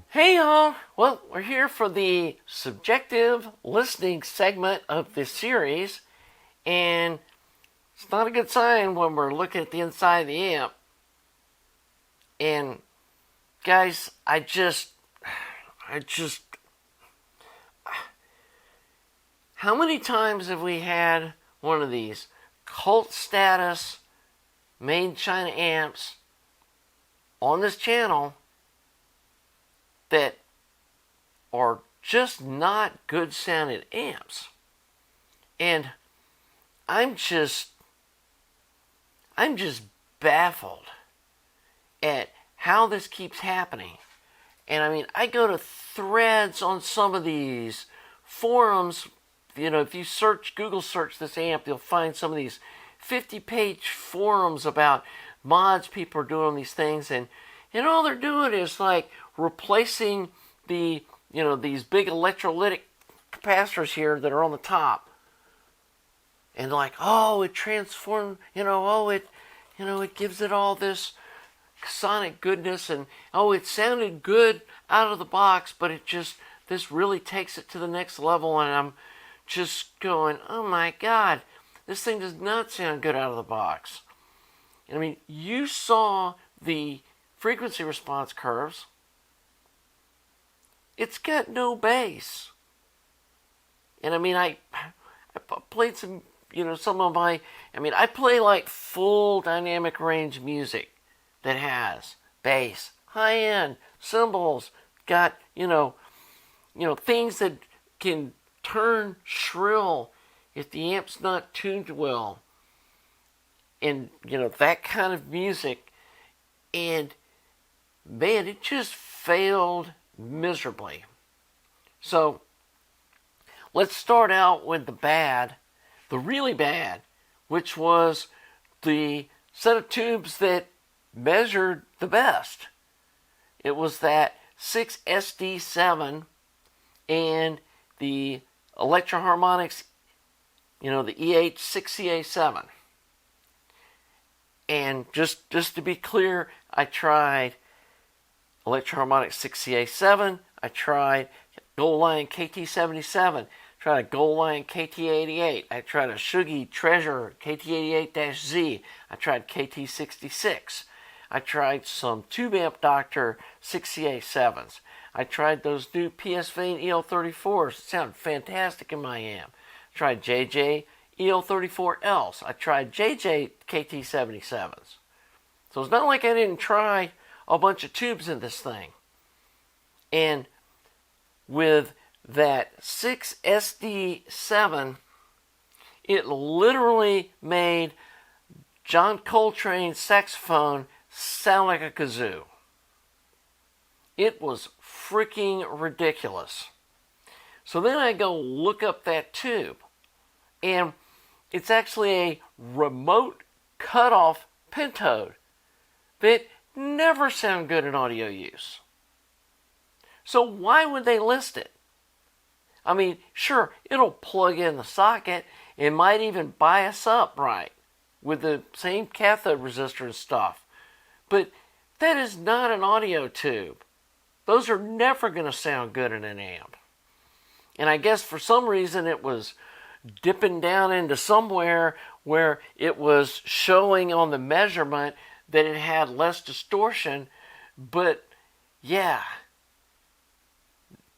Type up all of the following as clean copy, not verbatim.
Hey y'all! Well, we're here for the subjective listening segment of this series, and it's not a good sign when we're looking at the inside of the amp. And guys, I just, how many times have we had one of these cult status made in China amps on this channel that are just not good sounding amps? And I'm just baffled at how this keeps happening. And I mean, I go to threads on some of these forums. You know, if you Google search this amp, you'll find some of these 50-page forums about mods people are doing on these things, and all they're doing is like replacing the, these big electrolytic capacitors here that are on the top. And like, oh, it transformed, it gives it all this sonic goodness, and oh, it sounded good out of the box, but this really takes it to the next level, and I'm just going, oh my God, this thing does not sound good out of the box. And I mean, you saw the frequency response curves. It's got no bass. And I mean, I played some, I play like full dynamic range music that has bass, high end, cymbals, got, things that can turn shrill if the amp's not tuned well. And, that kind of music. And man, it just failed miserably. So let's start out with the really bad, which was the set of tubes that measured the best. It was that 6SD7 and the Electro-Harmonix, the EH6CA7. And just to be clear, I tried Electro-Harmonix 6CA7, I tried Gold Lion KT77, tried a Gold Lion KT88, I tried a Shugi Treasure KT88-Z, I tried KT66, I tried some Tube Amp Doctor 6CA7s, I tried those new PS Vane EL34s, it sounded fantastic in my amp. I tried JJ EL34Ls, I tried JJ KT77s. So it's not like I didn't try a bunch of tubes in this thing. And with that 6SD7, it literally made John Coltrane's saxophone sound like a kazoo. It was freaking ridiculous. So then I go look up that tube, and it's actually a remote cutoff pentode that never sound good in audio use. So why would they list it? I mean, sure, it'll plug in the socket. It might even bias up right with the same cathode resistor and stuff. But that is not an audio tube. Those are never going to sound good in an amp. And I guess for some reason it was dipping down into somewhere where it was showing on the measurement that it had less distortion. But yeah,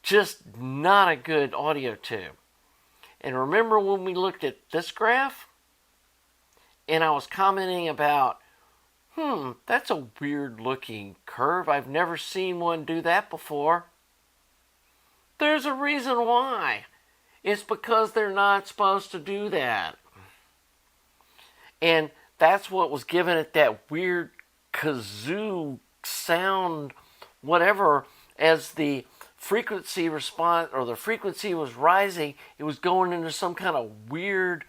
just not a good audio tube. And remember when we looked at this graph? And I was commenting about, that's a weird looking curve. I've never seen one do that before. There's a reason why. It's because they're not supposed to do that. And that's what was giving it that weird kazoo sound, whatever, as the frequency response, or the frequency was rising, it was going into some kind of weird,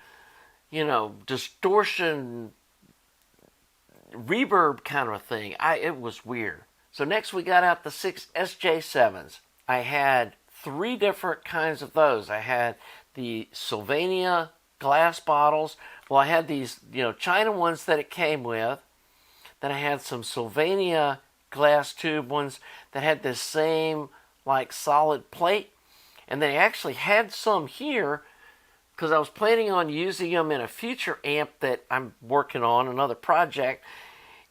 distortion, reverb kind of a thing. It was weird. So next we got out the 6 SJ7s. I had 3 different kinds of those. I had the Sylvania glass bottles. Well, I had these, China ones that it came with. Then I had some Sylvania glass tube ones that had this same like solid plate. And they actually had some here because I was planning on using them in a future amp that I'm working on, another project.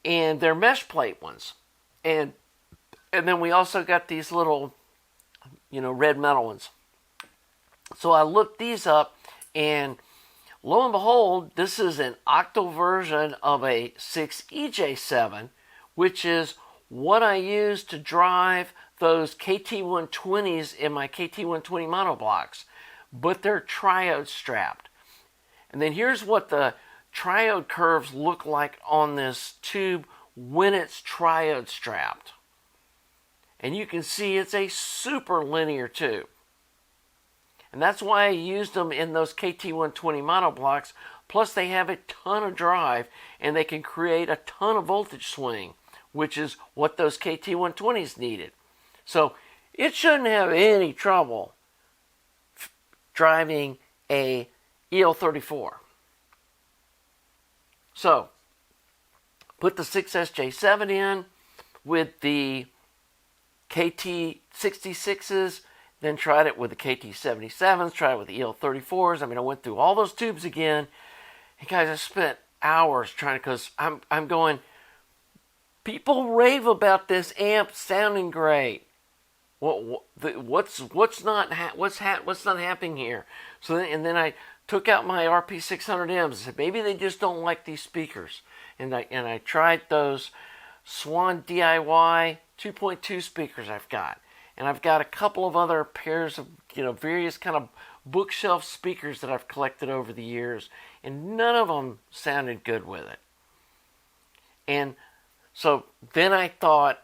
And they're mesh plate ones. And then we also got these little, red metal ones. So I looked these up, and lo and behold, this is an octal version of a 6EJ7, which is what I use to drive those KT120s in my KT120 monoblocks, but they're triode strapped. And then here's what the triode curves look like on this tube when it's triode strapped. And you can see it's a super linear tube. And that's why I used them in those KT120 monoblocks. Plus they have a ton of drive and they can create a ton of voltage swing, which is what those KT120s needed. So it shouldn't have any trouble driving a EL34. So put the 6SJ7 in with the KT66s, then tried it with the KT77s, tried it with the EL34s. I went through all those tubes again. And guys, I spent hours trying, because I'm going, people rave about this amp sounding great. What's not happening here? So then I took out my RP600Ms and said, maybe they just don't like these speakers. And I tried those Swan DIY 2.2 speakers I've got. And I've got a couple of other pairs of, various kind of bookshelf speakers that I've collected over the years. And none of them sounded good with it. And so then I thought,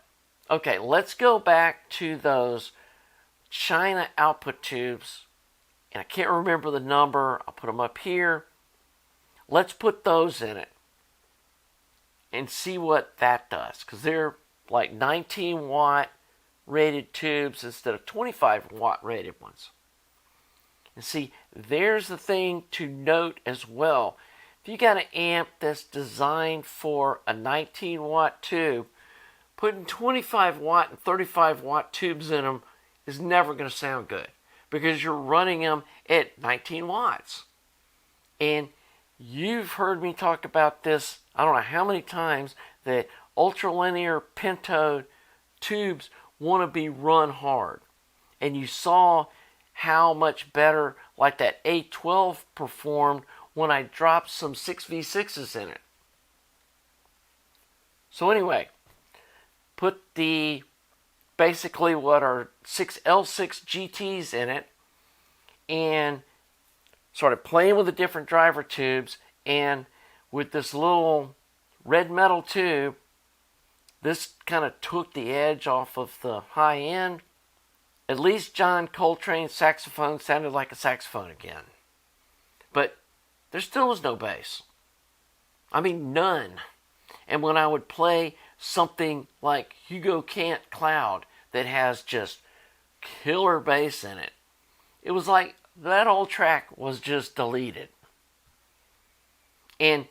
okay, let's go back to those China output tubes. And I can't remember the number. I'll put them up here. Let's put those in it and see what that does. Because they're like 19 watt rated tubes instead of 25 watt rated ones. And see, there's the thing to note as well. If you got an amp that's designed for a 19 watt tube, putting 25 watt and 35 watt tubes in them is never going to sound good because you're running them at 19 watts. And you've heard me talk about this, I don't know how many times, that ultralinear pentode tubes want to be run hard. And you saw how much better like that A12 performed when I dropped some 6V6s in it. So anyway, put the basically what are 6L6 GTs in it and started playing with the different driver tubes, and with this little red metal tube, this kind of took the edge off of the high end. At least John Coltrane's saxophone sounded like a saxophone again. But there still was no bass. None. And when I would play something like Hugo Cant Cloud that has just killer bass in it, it was like that whole track was just deleted. And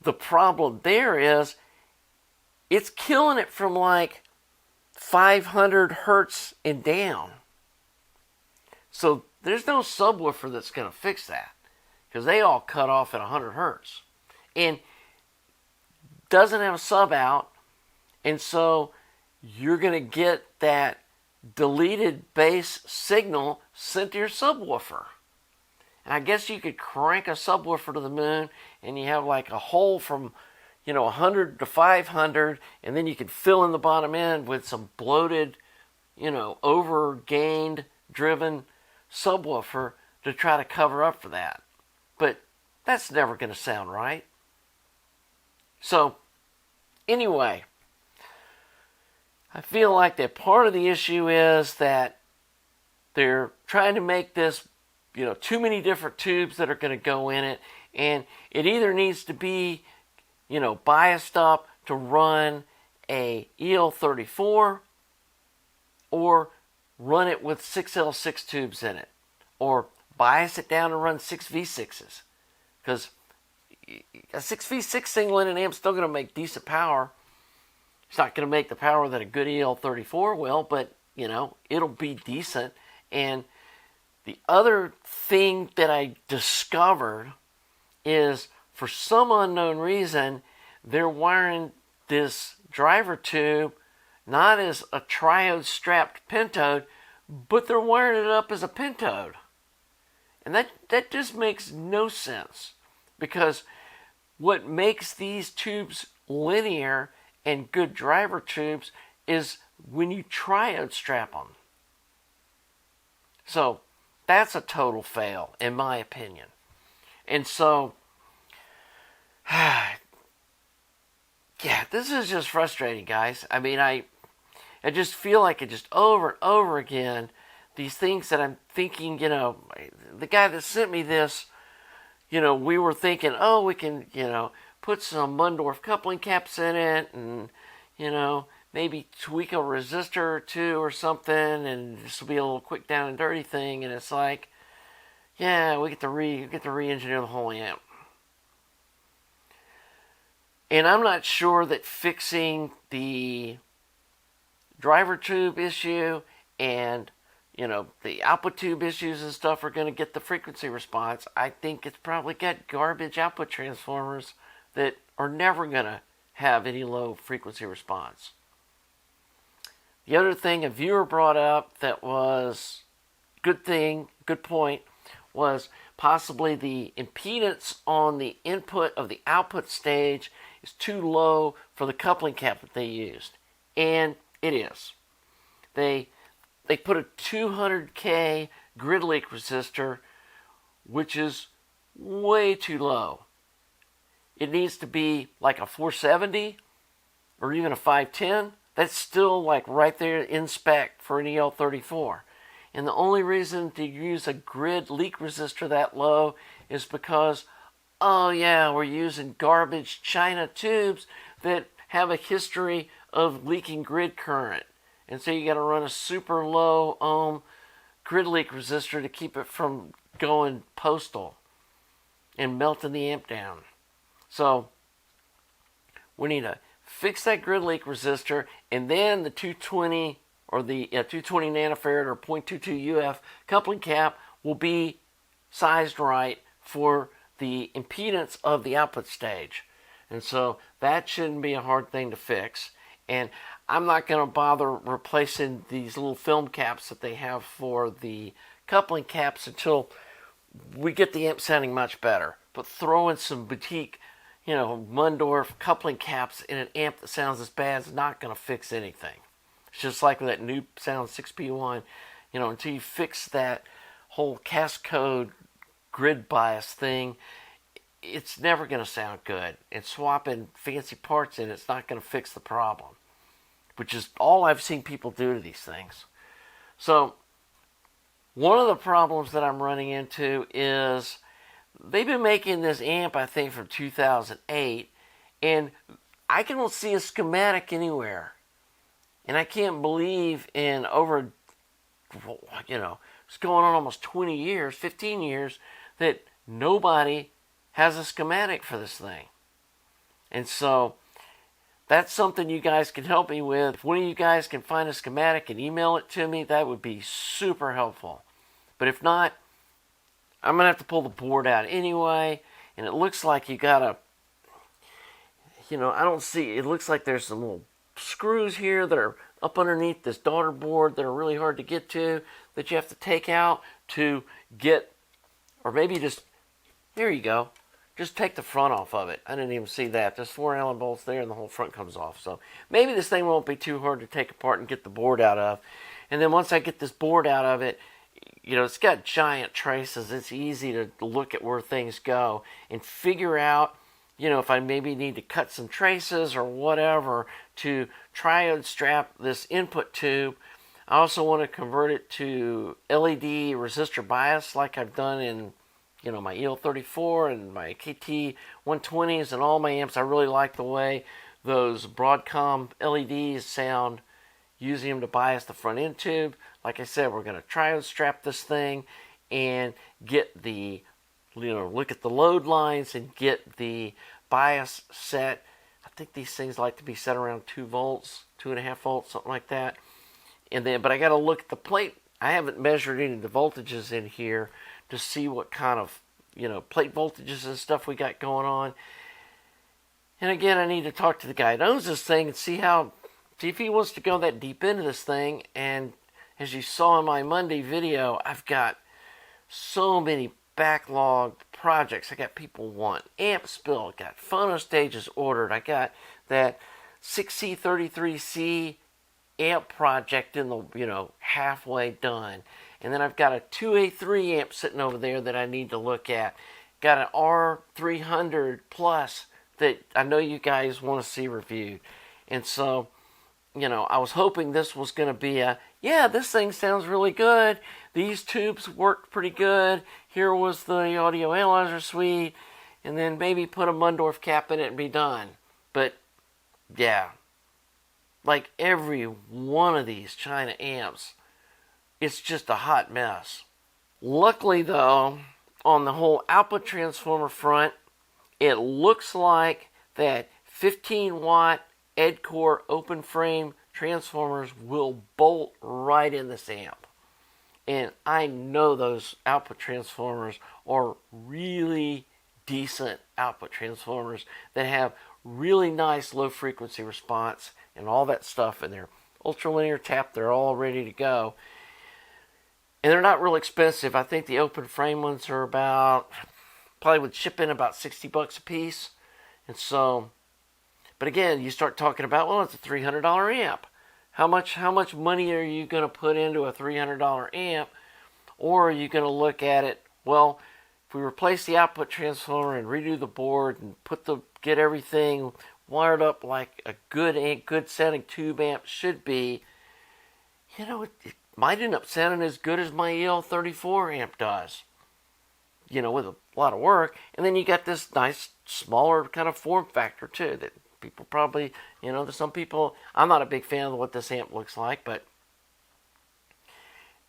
the problem there is it's killing it from like 500 hertz and down. So there's no subwoofer that's going to fix that because they all cut off at 100 hertz. And doesn't have a sub out, and so you're going to get that deleted bass signal sent to your subwoofer. And I guess you could crank a subwoofer to the moon and you have like a hole from 100 to 500, and then you could fill in the bottom end with some bloated, over-gained driven subwoofer to try to cover up for that. But that's never going to sound right. So, anyway, I feel like that part of the issue is that they're trying to make this, too many different tubes that are going to go in it, and it either needs to be biased up to run a EL34 or run it with 6L6 tubes in it, or bias it down and run 6V6s, because a 6V6 single in an amp's still going to make decent power, It's not going to make the power that a good EL34 will, but, you know, it'll be decent. And the other thing that I discovered is, for some unknown reason, they're wiring this driver tube not as a triode strapped pentode, but they're wiring it up as a pentode. And that just makes no sense, because what makes these tubes linear and good driver tubes is when you triode strap them. So that's a total fail, in my opinion. And so, yeah, this is just frustrating, guys. I mean, I just feel like it just over and over again, these things that I'm thinking, you know, the guy that sent me this, you know, we were thinking, oh, we can, you know, put some Mundorf coupling caps in it and, you know, maybe tweak a resistor or two or something, and this will be a little quick down and dirty thing. And it's like, yeah, we get to re-engineer the whole amp. And I'm not sure that fixing the driver tube issue and, you know, the output tube issues and stuff are going to get the frequency response. I think it's probably got garbage output transformers that are never going to have any low frequency response. The other thing a viewer brought up that was good point, was possibly the impedance on the input of the output stage is too low for the coupling cap that they used. And it is. They put a 200K grid leak resistor, which is way too low. It needs to be like a 470 or even a 510. That's still like right there in spec for an EL34. And the only reason to use a grid leak resistor that low is because, oh yeah, we're using garbage China tubes that have a history of leaking grid current. And so you got to run a super low ohm grid leak resistor to keep it from going postal and melting the amp down. So we need to fix that grid leak resistor, and then the 220 or the 220 nanofarad or 0.22 UF coupling cap will be sized right for the impedance of the output stage. And so that shouldn't be a hard thing to fix. And I'm not going to bother replacing these little film caps that they have for the coupling caps until we get the amp sounding much better. But throwing some boutique, you know, Mundorf coupling caps in an amp that sounds as bad is not going to fix anything. It's just like with that new Sound 6P1, you know, until you fix that whole cascode grid bias thing, it's never going to sound good. And swapping fancy parts in it's not going to fix the problem, which is all I've seen people do to these things. So one of the problems that I'm running into is they've been making this amp, I think, from 2008, and I can't see a schematic anywhere. And I can't believe in over, you know, it's going on almost 20 years, 15 years, that nobody has a schematic for this thing. And so that's something you guys can help me with. If one of you guys can find a schematic and email it to me, that would be super helpful. But if not, I'm going to have to pull the board out anyway. And it looks like you got to, you know, I don't see, it looks like there's some little screws here that are up underneath this daughter board that are really hard to get to, that you have to take out to get, or maybe just, there you go, just take the front off of it. I didn't even see that. There's 4 Allen bolts there and the whole front comes off. So maybe this thing won't be too hard to take apart and get the board out of. And then once I get this board out of it, you know, it's got giant traces. It's easy to look at where things go and figure out, you know, if I maybe need to cut some traces or whatever to triode strap this input tube. I also want to convert it to LED resistor bias like I've done in, you know, my EL34 and my KT 120s and all my amps. I really like the way those Broadcom LEDs sound using them to bias the front end tube. Like I said, we're going to triode strap this thing and get the, you know, look at the load lines and get the bias set I think these things like to be set around 2 volts, 2.5 volts, something like that. And then, but I got to look at the plate. I haven't measured any of the voltages in here to see what kind of, plate voltages and stuff we got going on. And again, I need to talk to the guy that owns this thing and see if he wants to go that deep into this thing. And as you saw in my Monday video, I've got so many backlogged projects. I got people want amps built, got phono stages ordered. I got that 6C33C amp project in the, halfway done. And then I've got a 2A3 amp sitting over there that I need to look at. Got an R300 Plus that I know you guys want to see reviewed. And so, I was hoping this was going to be this thing sounds really good. These tubes worked pretty good. Here was the audio analyzer suite. And then maybe put a Mundorf cap in it and be done. But, yeah. Like every one of these China amps, it's just a hot mess. Luckily, though, on the whole output transformer front, it looks like that 15-watt EdCore open frame transformers will bolt right in this amp. And I know those output transformers are really decent output transformers that have really nice low frequency response and all that stuff, and they're ultralinear tap, they're all ready to go. And they're not real expensive. I think the open frame ones are probably would ship in about $60 a piece. And so, but again, you start talking about, well, it's a $300 amp. How much money are you going to put into a $300 amp? Or are you going to look at it, well, if we replace the output transformer and redo the board and get everything wired up like a good sounding tube amp should be, it might end up sounding as good as my EL34 amp does, with a lot of work. And then you got this nice, smaller kind of form factor too that people probably, there's some people, I'm not a big fan of what this amp looks like, but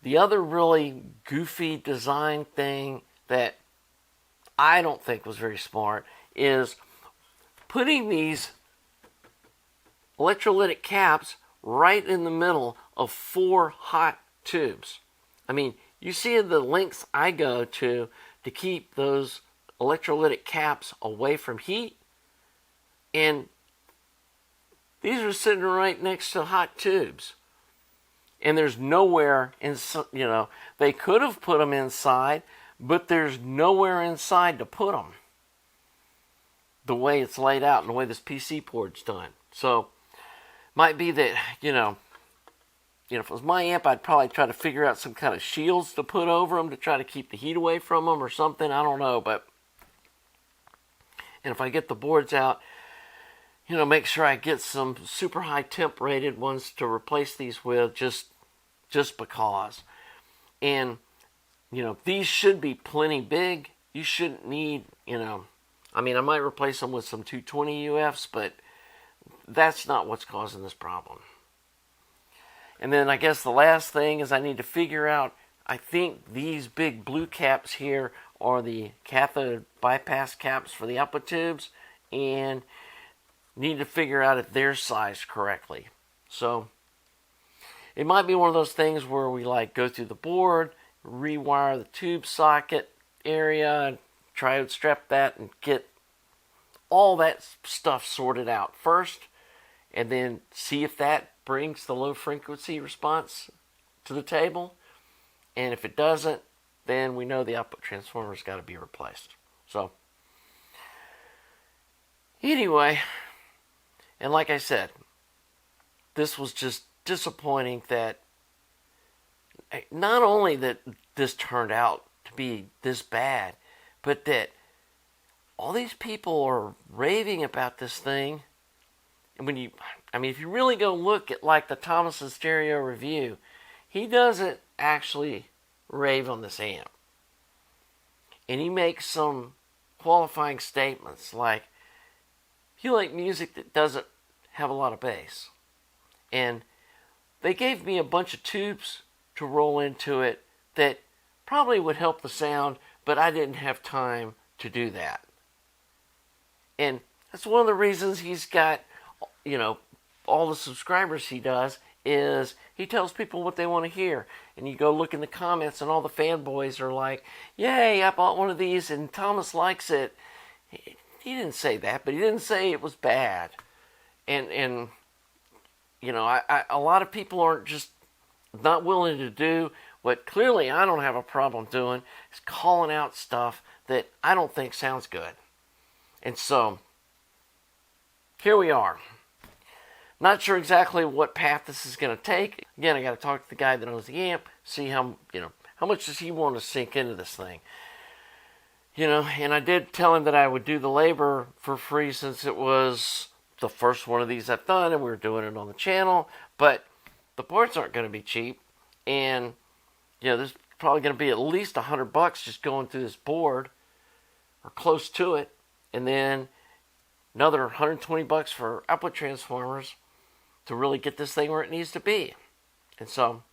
the other really goofy design thing that I don't think was very smart is putting these electrolytic caps right in the middle of 4 hot tubes. I mean, you see the lengths I go to keep those electrolytic caps away from heat, and these are sitting right next to hot tubes. And there's nowhere they could have put them inside, but there's nowhere inside to put them. The way it's laid out and the way this PC board's done. So, might be that, if it was my amp, I'd probably try to figure out some kind of shields to put over them to try to keep the heat away from them or something. I don't know, and if I get the boards out, make sure I get some super high temp rated ones to replace these with just because. And, these should be plenty big. You shouldn't need, I might replace them with some 220 UFs, but that's not what's causing this problem. And then I guess the last thing is I need to figure out, I think these big blue caps here are the cathode bypass caps for the output tubes, and need to figure out if they're sized correctly. So it might be one of those things where we go through the board, rewire the tube socket area, triode strap that, and get all that stuff sorted out first, and then see if that brings the low frequency response to the table. And if it doesn't, then we know the output transformer's got to be replaced. So anyway, and like I said, this was just disappointing that not only that this turned out to be this bad, but that all these people are raving about this thing. And if you really go look at the Thomas & Stereo review, he doesn't actually rave on this amp. And he makes some qualifying statements like, you like music that doesn't have a lot of bass. And they gave me a bunch of tubes to roll into it that probably would help the sound, but I didn't have time to do that. And That's one of the reasons he's got, all the subscribers he does, is he tells people what they want to hear. And you go look in the comments and all the fanboys are like, yay, I bought one of these and Thomas likes it. He didn't say that, but he didn't say it was bad. And a lot of people aren't just not willing to do what clearly I don't have a problem doing, is calling out stuff that I don't think sounds good. And so, here we are. Not sure exactly what path this is going to take. Again, I got to talk to the guy that owns the amp, see how much does he want to sink into this thing. And I did tell him that I would do the labor for free since it was the first one of these I've done and we were doing it on the channel. But the parts aren't going to be cheap. And, there's probably going to be at least $100 just going through this board or close to it. And then another $120 for output transformers to really get this thing where it needs to be. And so,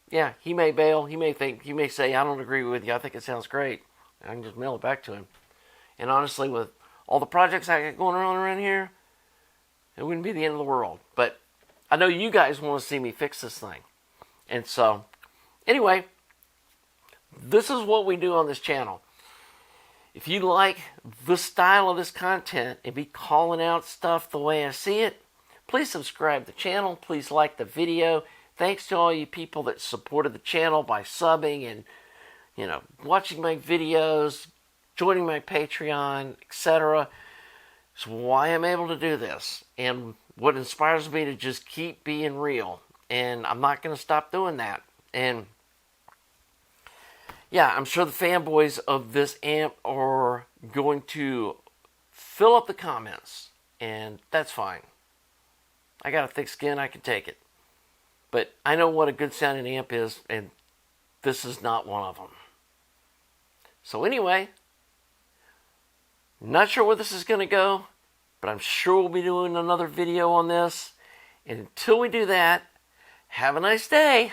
yeah, he may bail. He may say, I don't agree with you. I think it sounds great. I can just mail it back to him. And honestly, with all the projects I got going on around here, it wouldn't be the end of the world. But I know you guys want to see me fix this thing. And so, anyway, this is what we do on this channel. If you like the style of this content and be calling out stuff the way I see it, please subscribe to the channel. Please like the video. Thanks to all you people that supported the channel by subbing and, watching my videos, joining my Patreon, etc. It's why I'm able to do this. And what inspires me to just keep being real. And I'm not going to stop doing that. And yeah, I'm sure the fanboys of this amp are going to fill up the comments. And that's fine. I got a thick skin, I can take it. But I know what a good sounding amp is, and this is not one of them. So anyway, not sure where this is going to go, but I'm sure we'll be doing another video on this. And until we do that, have a nice day.